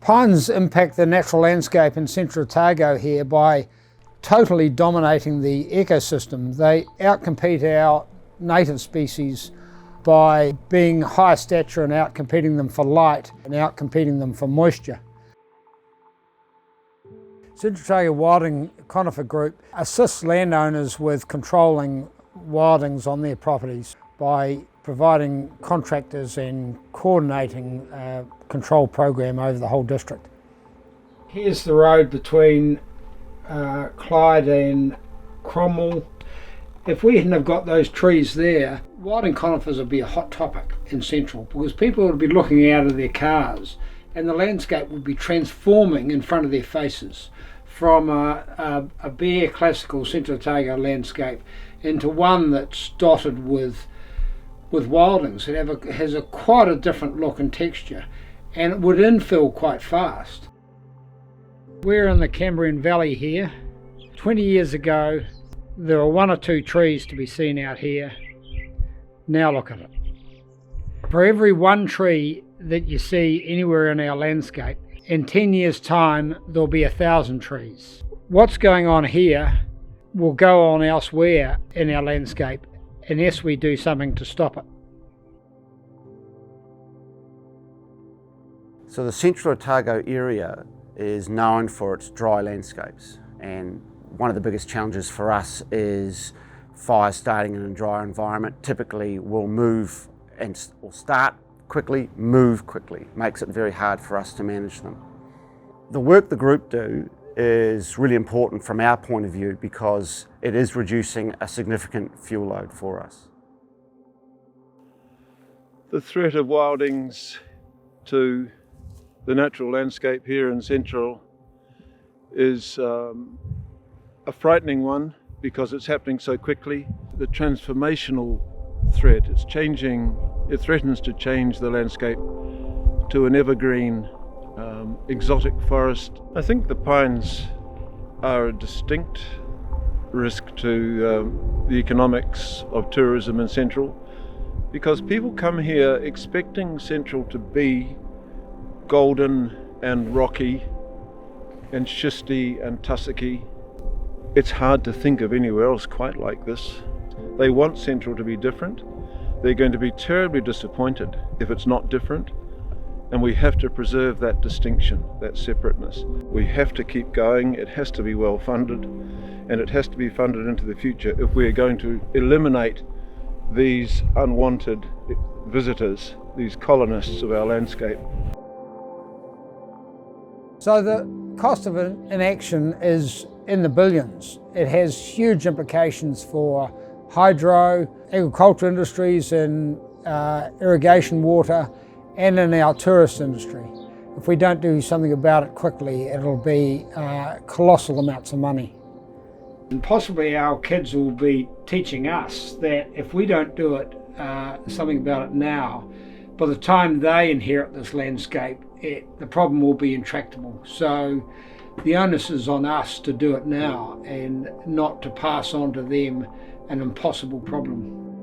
Pines impact the natural landscape in central Otago here by totally dominating the ecosystem. They outcompete our native species by being high stature and outcompeting them for light and outcompeting them for moisture. Central Otago Wilding Conifer Group assists landowners with controlling wildings on their properties by providing contractors and coordinating a control program over the whole district. Here's the road between Clyde and Cromwell. If we hadn't have got those trees there, wilding conifers would be a hot topic in Central, because people would be looking out of their cars and the landscape would be transforming in front of their faces from a bare classical Central Otago landscape into one that's dotted with wildings. It has quite a different look and texture, and it would infill quite fast. We're in the Cambrian Valley here. 20 years ago there were one or two trees to be seen out here. Now look at it. For every one tree that you see anywhere in our landscape, in 10 years' time there'll be 1,000 trees. What's going on here will go on elsewhere in our landscape unless we do something to stop it. So the Central Otago area is known for its dry landscapes, and one of the biggest challenges for us is fire starting in a dry environment typically will move or start quickly, move quickly. Makes it very hard for us to manage them. The work the group do is really important from our point of view because it is reducing a significant fuel load for us. The threat of wildings to the natural landscape here in Central is a frightening one because it's happening so quickly. The transformational threat, it threatens to change the landscape to an evergreen, exotic forest. I think the pines are a distinct risk to the economics of tourism in Central, because people come here expecting Central to be golden and rocky and schisty and tussocky. It's hard to think of anywhere else quite like this. They want Central to be different. They're going to be terribly disappointed if it's not different, and we have to preserve that distinction, that separateness. We have to keep going. It has to be well funded, and it has to be funded into the future if we're going to eliminate these unwanted visitors, these colonists of our landscape. So the cost of inaction is in the billions. It has huge implications for hydro, agricultural industries and irrigation water, and in our tourist industry. If we don't do something about it quickly, it'll be colossal amounts of money. And possibly our kids will be teaching us that if we don't do something about it now, by the time they inherit this landscape, the problem will be intractable. So the onus is on us to do it now and not to pass on to them an impossible problem.